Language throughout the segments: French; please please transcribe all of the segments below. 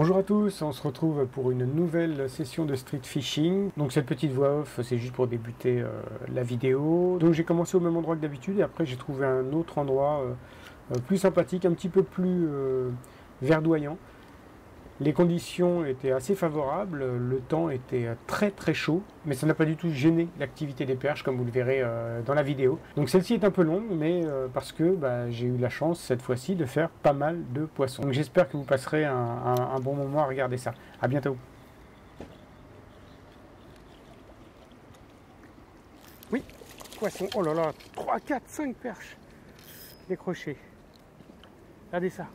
Bonjour à tous, on se retrouve pour une nouvelle session de street fishing. Donc cette petite voix off, c'est juste pour débuter la vidéo. Donc j'ai commencé au même endroit que d'habitude et après j'ai trouvé un autre endroit plus sympathique, un petit peu plus verdoyant. Les conditions étaient assez favorables, le temps était très très chaud, mais ça n'a pas du tout gêné l'activité des perches comme vous le verrez dans la vidéo. Donc celle-ci est un peu longue, mais parce que j'ai eu la chance cette fois-ci de faire pas mal de poissons. Donc j'espère que vous passerez un bon moment à regarder ça. A bientôt. Oui, poisson, oh là là, 3, 4, 5 perches décrochées. Regardez ça.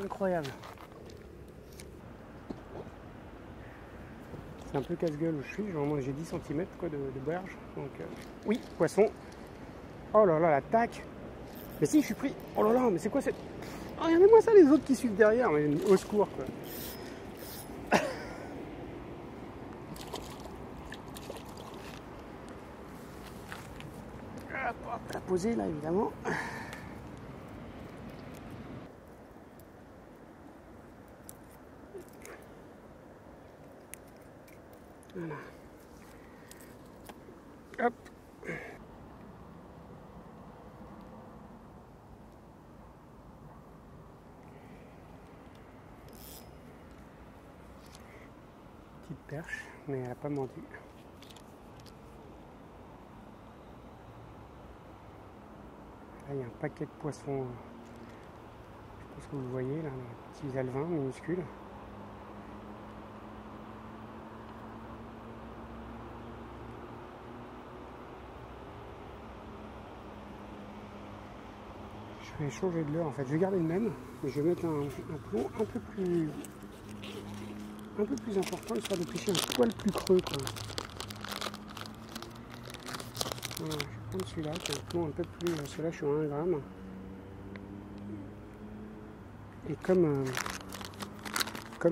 Incroyable. C'est un peu casse-gueule où je suis, genre j'ai 10 cm quoi, de berge. Donc, oui, poisson. Oh là là, l'attaque. Mais si, je suis pris. Oh là là, mais c'est quoi cette... Oh, regardez-moi ça, les autres qui suivent derrière. Mais au secours, quoi. Hop, la poser là, évidemment. Voilà. Hop. Petite perche, mais elle n'a pas mordu. Là, il y a un paquet de poissons. Je pense que vous le voyez, là, les petits alevins minuscules. Je vais changer de leurre en fait. Je vais garder le même, mais je vais mettre un plomb un peu plus important, histoire de pêcher un poil plus creux, quoi. Voilà, je vais prendre celui-là, qui a un plomb un peu plus... Celui-là, je suis à 1 gramme. Et comme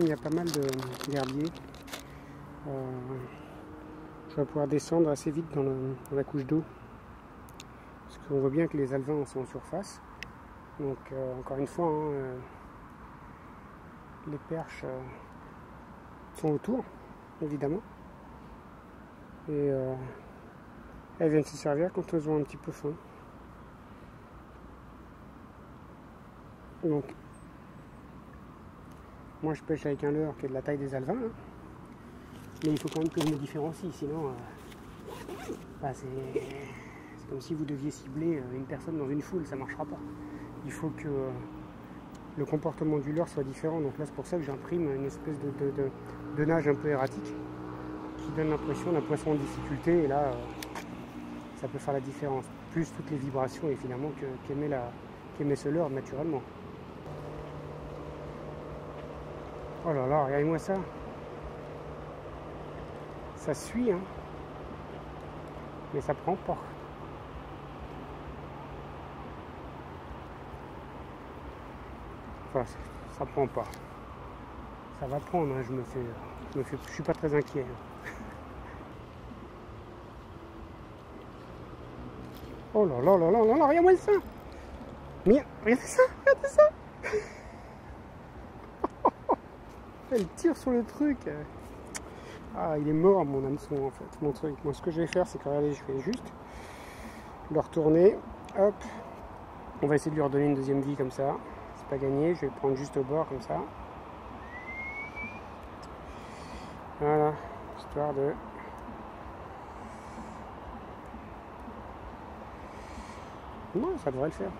il y a pas mal d'herbiers, je vais pouvoir descendre assez vite dans la couche d'eau. Parce qu'on voit bien que les alevins sont en surface. Donc, encore une fois, hein, les perches sont autour, évidemment. Et elles viennent se servir quand elles ont un petit peu faim. Donc, moi je pêche avec un leurre qui est de la taille des alevins. Hein. Mais il faut quand même que je me différencie, sinon c'est comme si vous deviez cibler une personne dans une foule, ça ne marchera pas. Il faut que le comportement du leurre soit différent. Donc là, c'est pour ça que j'imprime une espèce de nage un peu erratique qui donne l'impression d'un poisson en difficulté. Et là, ça peut faire la différence. Plus toutes les vibrations, évidemment, qu'émet ce leurre naturellement. Oh là là, regardez-moi ça. Ça suit, hein. Mais ça prend pas. Enfin, ça prend pas. Ça va prendre, hein. Je suis pas très inquiet. Hein. Oh là là là là là là, regardez-moi ça. Mais regardez ça, regardez ça. Elle tire sur le truc. Ah, il est mort mon hameçon en fait, mon truc. Moi ce que je vais faire, c'est que regardez, je vais juste le retourner. Hop. On va essayer de lui redonner une deuxième vie comme ça. C'est pas gagné, je vais le prendre juste au bord comme ça. Voilà, histoire de... Non, ça devrait le faire.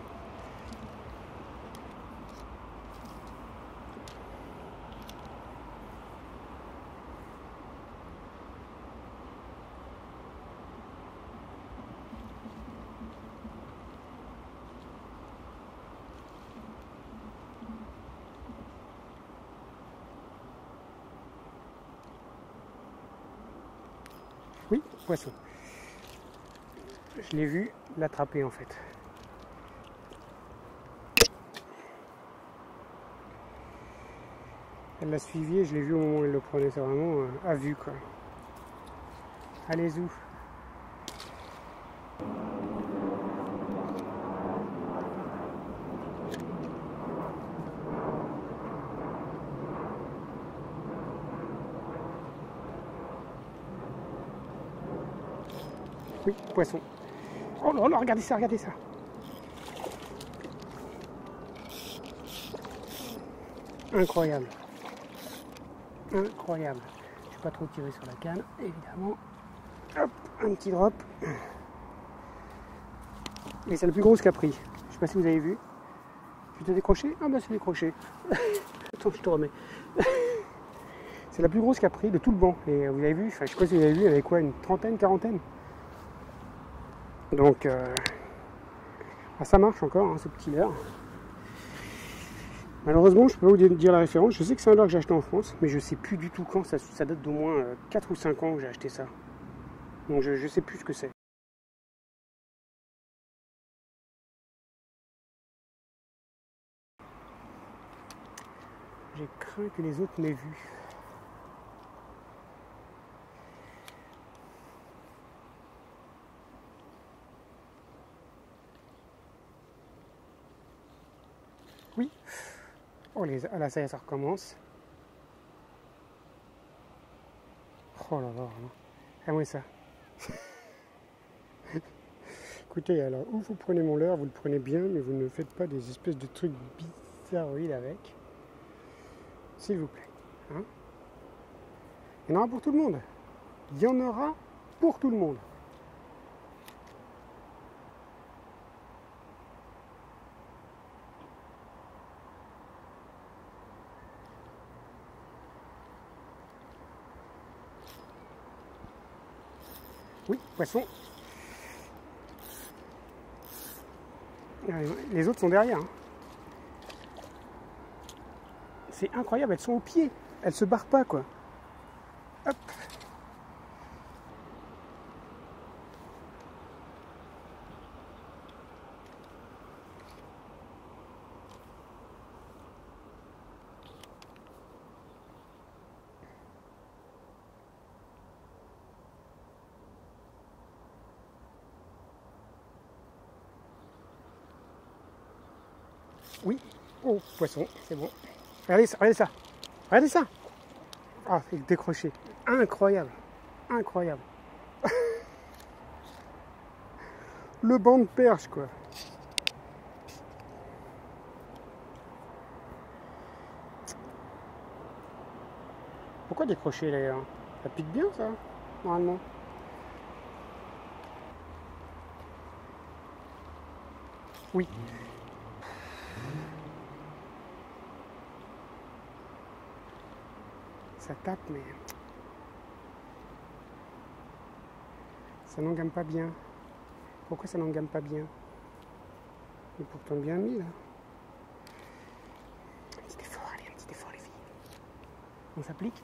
Oui, poisson. Je l'ai vu l'attraper en fait. Elle l'a suivi et je l'ai vu au moment où elle le prenait. C'est vraiment à vue quoi. Allez-y. Oui, poisson. Oh là là, regardez ça, regardez ça. Incroyable. Incroyable. Je ne vais pas trop tirer sur la canne, évidemment. Hop, un petit drop. Et c'est la plus grosse qu'a pris. Je ne sais pas si vous avez vu. Tu t'es décroché? Ah bah c'est décroché. Attends, je te remets. C'est la plus grosse qu'a pris de tout le banc. Et vous avez vu, je ne sais pas si vous avez vu, avec quoi, une trentaine, quarantaine. Donc, ça marche encore, hein, ce petit leurre. Malheureusement, je peux pas vous dire la référence. Je sais que c'est un leurre que j'ai acheté en France, mais je ne sais plus du tout quand. Ça date d'au moins 4 ou 5 ans que j'ai acheté ça. Donc, je ne sais plus ce que c'est. J'ai craint que les autres m'aient vu. Oui. Oh, ah là, ça y est, ça recommence. Oh là là. Ah oui, ça. Écoutez, alors, où vous prenez mon leurre, vous le prenez bien, mais vous ne faites pas des espèces de trucs bizarroïdes avec. S'il vous plaît. Hein, il y en aura pour tout le monde. Il y en aura pour tout le monde. Oui, poisson. Les autres sont derrière. Hein. C'est incroyable, elles sont au pied. Elles se barrent pas, quoi. Hop. Oui. Oh, poisson, c'est bon. Regardez ça, regardez ça. Regardez ça. Ah, c'est décroché. Incroyable. Incroyable. Le banc de perche, quoi. Pourquoi décrocher, d'ailleurs? Ça pique bien, ça, normalement. Oui. Ça tape, mais ça n'engamme pas bien. Pourquoi ça n'engamme pas bien? Il est pourtant bien mis, là. Un petit effort, allez, un petit effort, les filles. On s'applique?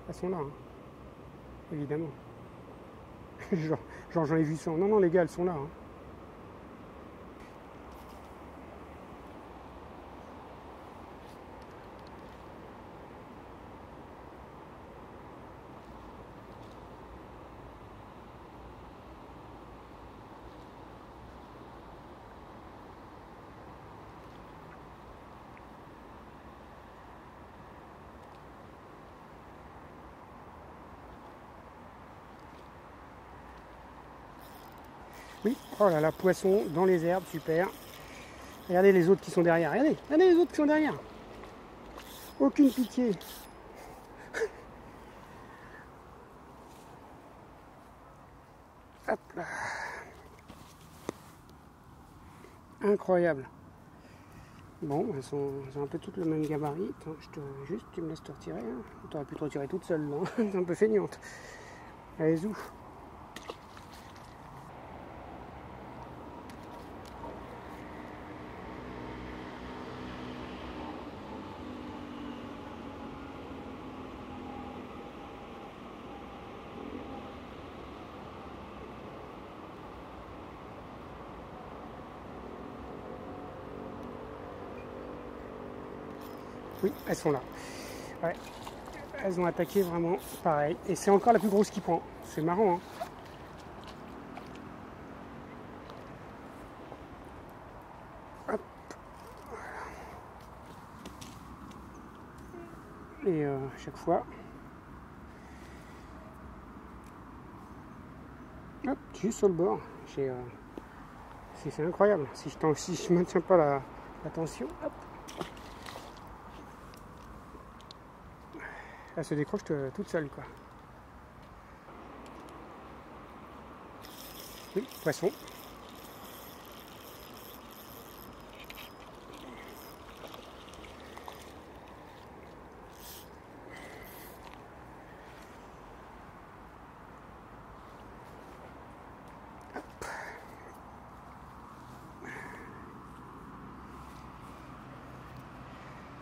Elles sont là, hein. Évidemment. genre, j'en ai vu 100. Non, non, les gars, elles sont là, hein. Oui, oh là là, poisson dans les herbes, super. Regardez les autres qui sont derrière. Regardez, regardez les autres qui sont derrière. Aucune pitié. Hop là. Incroyable. Bon, elles ont un peu toutes le même gabarit. Attends, juste, tu me laisses te retirer. Hein. Tu aurais pu te retirer toute seule, là. C'est un peu feignante. Allez, zou. Oui, elles sont là. Ouais. Elles ont attaqué vraiment pareil. Et c'est encore la plus grosse qui prend. C'est marrant, hein. Hop. Et chaque fois, hop, juste sur le bord. C'est incroyable. Si je maintiens pas la tension, hop, elle se décroche toute seule, quoi. Oui, poisson.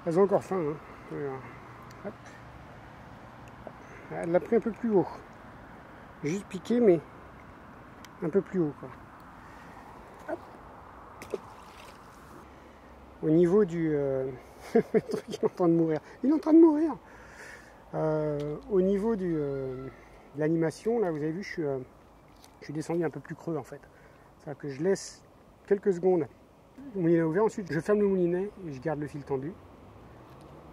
Elles ont encore faim. Hein. Hop. Elle l'a pris un peu plus haut. Juste piqué, mais un peu plus haut, quoi. Hop. Au niveau du... le truc, il est en train de mourir. Il est en train de mourir. Au niveau de l'animation, là, vous avez vu, je suis descendu un peu plus creux, en fait. C'est-à-dire que je laisse quelques secondes le moulinet ouvert. Ensuite, je ferme le moulinet et je garde le fil tendu.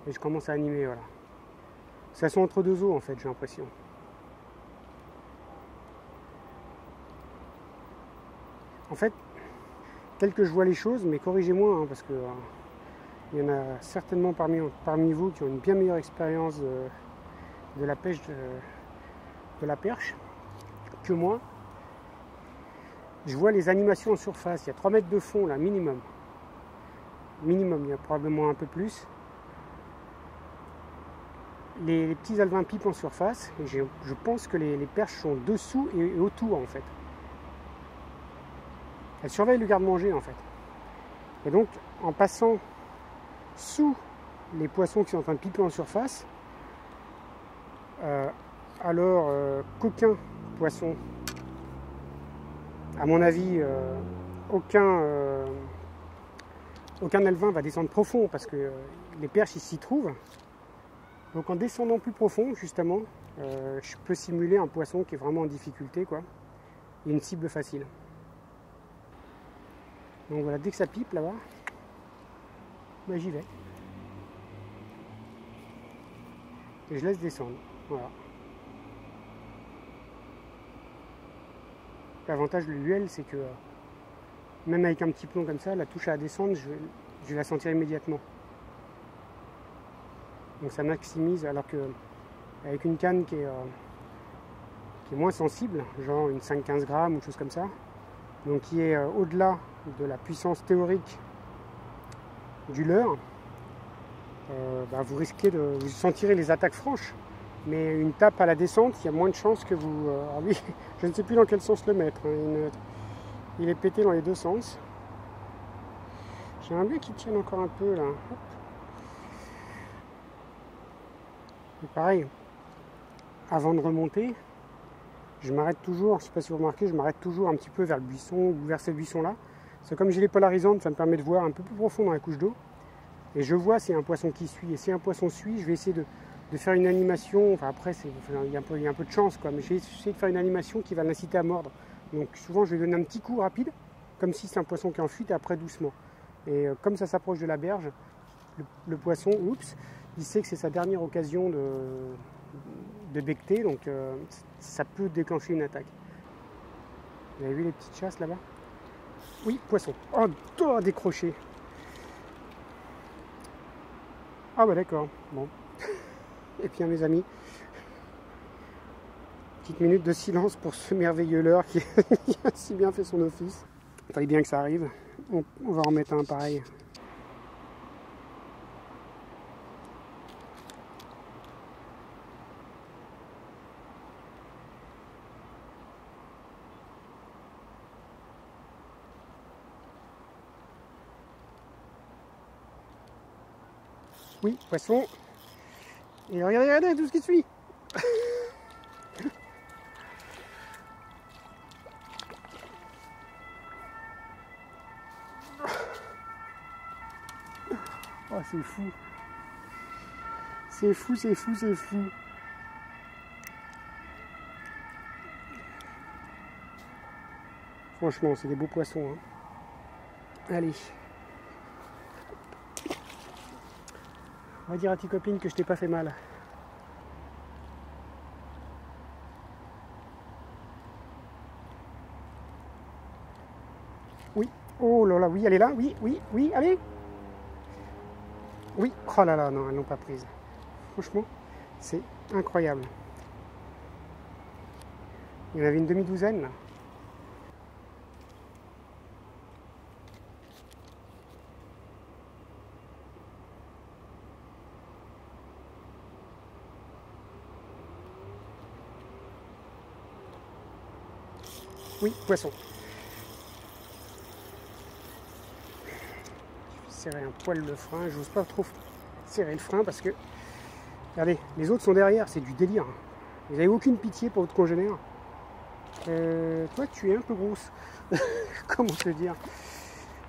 Et je commence à animer, voilà. Ça sont entre deux eaux, en fait, j'ai l'impression. En fait, tel que je vois les choses, mais corrigez-moi, hein, parce que il y en a certainement parmi vous qui ont une bien meilleure expérience de la pêche de la perche que moi. Je vois les animations en surface. Il y a 3 mètres de fond, là, minimum. Minimum, il y a probablement un peu plus. Les petits alevins pipent en surface, et je pense que les perches sont dessous et autour, en fait. Elles surveillent le garde-manger, en fait. Et donc, en passant sous les poissons qui sont en train de piper en surface, alors qu'aucun poisson, à mon avis, aucun alevin va descendre profond, parce que les perches s'y trouvent. Donc en descendant plus profond, justement, je peux simuler un poisson qui est vraiment en difficulté, quoi. Il y a une cible facile. Donc voilà, dès que ça pipe là-bas, ben, j'y vais. Et je laisse descendre. Voilà. L'avantage de l'UL, c'est que même avec un petit plomb comme ça, la touche à descendre, je vais la sentir immédiatement. Donc ça maximise, alors que avec une canne qui est moins sensible, genre une 5-15 grammes ou chose comme ça, donc qui est au-delà de la puissance théorique du leurre, vous risquez vous sentirez les attaques franches, mais une tape à la descente, il y a moins de chances que vous... ah oui, je ne sais plus dans quel sens le mettre, hein, il est pété dans les deux sens. J'aimerais bien qu'il tienne encore un peu là. Hop. Et pareil, avant de remonter, je m'arrête toujours, je ne sais pas si vous remarquez, je m'arrête toujours un petit peu vers le buisson ou vers ce buisson-là. C'est comme j'ai les polarisantes, ça me permet de voir un peu plus profond dans la couche d'eau. Et je vois s'il y a un poisson qui suit. Et si un poisson suit, je vais essayer de faire une animation. Enfin après, il y a un peu de chance, quoi. Mais je vais essayer de faire une animation qui va l'inciter à mordre. Donc souvent, je vais donner un petit coup rapide, comme si c'est un poisson qui est en fuite, et après doucement. Et comme ça s'approche de la berge, le poisson, oups, il sait que c'est sa dernière occasion de becter, donc ça peut déclencher une attaque. Vous avez vu les petites chasses là-bas? Oui, poisson. Oh, décroché. Ah bah d'accord, bon. Et bien mes amis, petite minute de silence pour ce merveilleux leurre qui a si bien fait son office. Il fallait bien que ça arrive. On va en mettre un pareil. Oui, poisson. Et regardez tout ce qui suit. Oh, c'est fou. C'est fou, c'est fou, c'est fou. Franchement, c'est des beaux poissons. Hein. Allez. va dire à tes copines que je t'ai pas fait mal. Oui, oh là là, oui, elle est là, oui, oui, oui, allez. Oui, oh là là, non, elles n'ont pas prise. Franchement, c'est incroyable. Il y en avait une demi-douzaine là. Oui, poisson. Je vais serrer un poil le frein. J'ose pas trop serrer le frein parce que, regardez, les autres sont derrière, c'est du délire. Vous n'avez aucune pitié pour votre congénère. Toi, tu es un peu grosse. Comment te dire?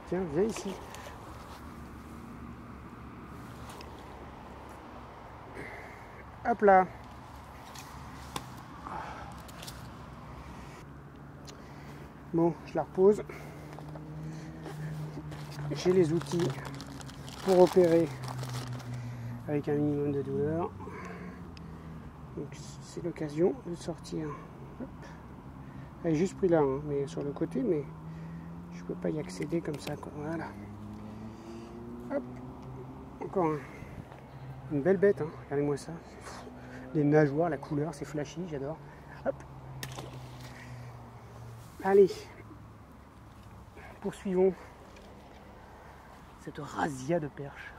Tiens, viens ici. Hop là. Bon, je la repose. J'ai les outils pour opérer avec un minimum de douleur. Donc c'est l'occasion de sortir. Hop. Elle est juste pris là, hein, mais sur le côté, mais je peux pas y accéder comme ça, quoi. Voilà. Hop. Encore un. Une belle bête, hein. Regardez-moi ça. Les nageoires, la couleur, c'est flashy, j'adore. Hop. Allez. Poursuivons cette razzia de perche.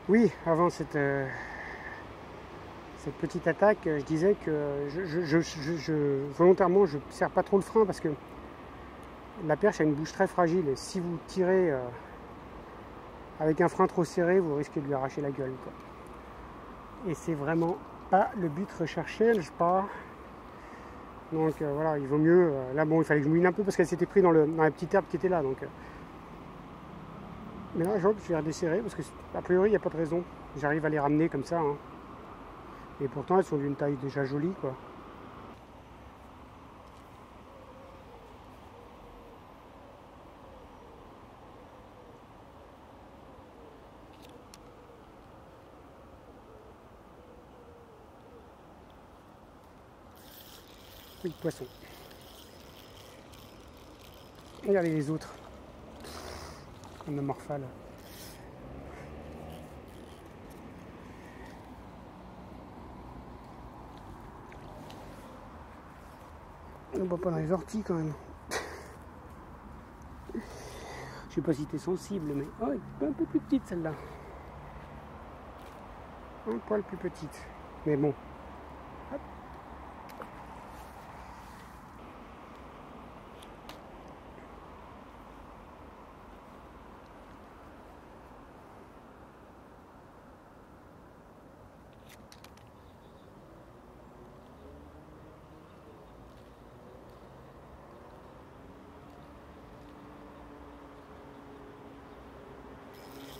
Oui, avant cette petite attaque, je disais que volontairement je ne serre pas trop le frein parce que la perche a une bouche très fragile et si vous tirez avec un frein trop serré, vous risquez de lui arracher la gueule, quoi. Et c'est vraiment pas le but recherché, n'est-ce pas? Donc voilà, il vaut mieux. Là bon, il fallait que je mouille un peu parce qu'elle s'était prise dans la petite herbe qui était là. Donc, mais là, je vais redesserrer parce que a priori, il n'y a pas de raison. J'arrive à les ramener comme ça, hein. Et pourtant, elles sont d'une taille déjà jolie, quoi. Oui, poisson. Regardez les autres. Comme la morphale. On voit pas dans les orties quand même. Je sais pas si t'es sensible, mais oh, elle est un peu plus petite celle-là. Un poil plus petite. Mais bon. Hop.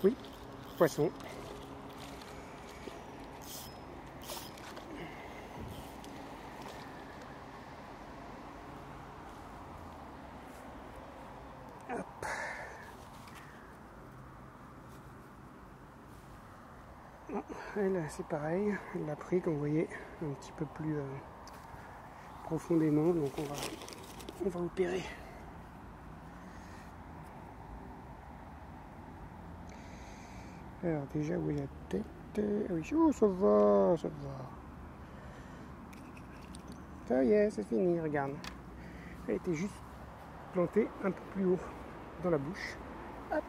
Oui, poisson. Hop. Elle, c'est pareil. Elle l'a pris, comme vous voyez, un petit peu plus profondément. Donc on va opérer. Alors déjà, où est la tête? Ah oui, oh, ça va, ça va. Ça y est, c'est fini, regarde. Elle était juste plantée un peu plus haut dans la bouche. Hop.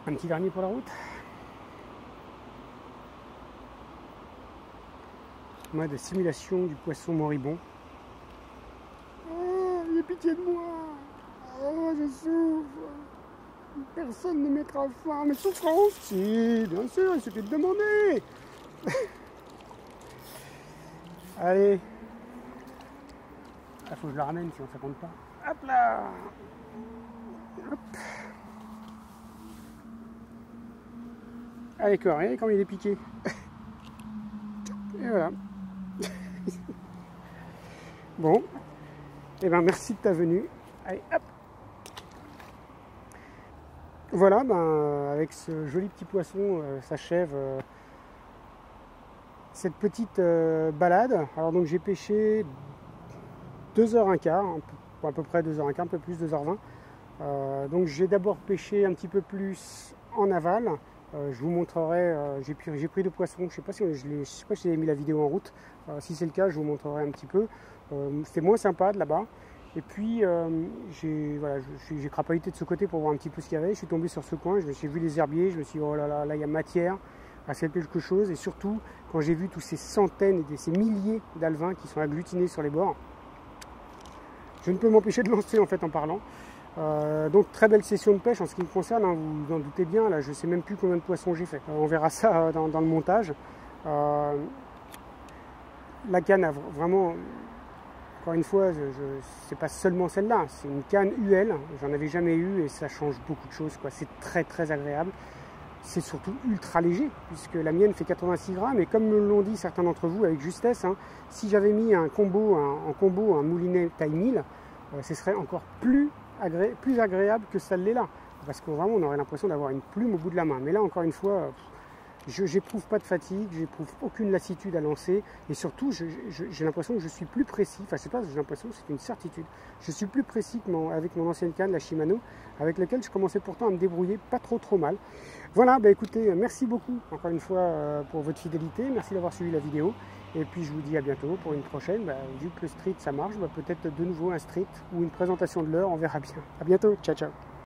Un petit dernier pour la route. Mode simulation du poisson moribond. Oh, il y a pitié de moi. Oh, je souffre. Personne ne mettra fin à mes souffrances. Si, bien sûr, il suffit de demander. Allez. Il faut que je la ramène, sinon ça compte pas. Hop là. Hop. Allez, regardez comme il est piqué. Et voilà. Bon. Et ben merci de ta venue. Allez, hop. Voilà, avec ce joli petit poisson s'achève cette petite balade. Alors donc j'ai pêché 2h15, à peu près 2h15, un peu plus, 2h20. Donc j'ai d'abord pêché un petit peu plus en aval. Je vous montrerai, j'ai pris 2 poissons, je ne sais pas si j'ai mis la vidéo en route. Si c'est le cas, je vous montrerai un petit peu. C'était moins sympa de là-bas. Et puis j'ai crapahuté de ce côté pour voir un petit peu ce qu'il y avait. Je suis tombé sur ce coin, j'ai vu les herbiers, je me suis dit oh là là, là il y a matière à faire quelque chose. Et surtout quand j'ai vu tous ces centaines et ces milliers d'alevins qui sont agglutinés sur les bords, je ne peux m'empêcher de lancer en fait en parlant. Donc très belle session de pêche en ce qui me concerne, hein, vous vous en doutez bien, là je ne sais même plus combien de poissons j'ai fait. On verra ça dans le montage. La canne a vraiment, encore une fois, c'est pas seulement celle-là, c'est une canne UL, j'en avais jamais eu et ça change beaucoup de choses, c'est très très agréable. C'est surtout ultra léger puisque la mienne fait 86 grammes et comme me l'ont dit certains d'entre vous avec justesse, hein, si j'avais mis en combo un moulinet taille 1000, ce serait encore plus agréable que ça l'est là, parce que vraiment on aurait l'impression d'avoir une plume au bout de la main. Mais là encore une fois, je n'éprouve pas de fatigue, j'éprouve aucune lassitude à lancer, et surtout j'ai l'impression que je suis plus précis, enfin je sais pas, j'ai l'impression que c'est une certitude, je suis plus précis avec mon ancienne canne, la Shimano, avec laquelle je commençais pourtant à me débrouiller pas trop mal. Voilà, écoutez, merci beaucoup encore une fois pour votre fidélité, merci d'avoir suivi la vidéo, et puis je vous dis à bientôt pour une prochaine. Vu que le street ça marche, peut-être de nouveau un street ou une présentation de l'heure, on verra bien. À bientôt, ciao ciao.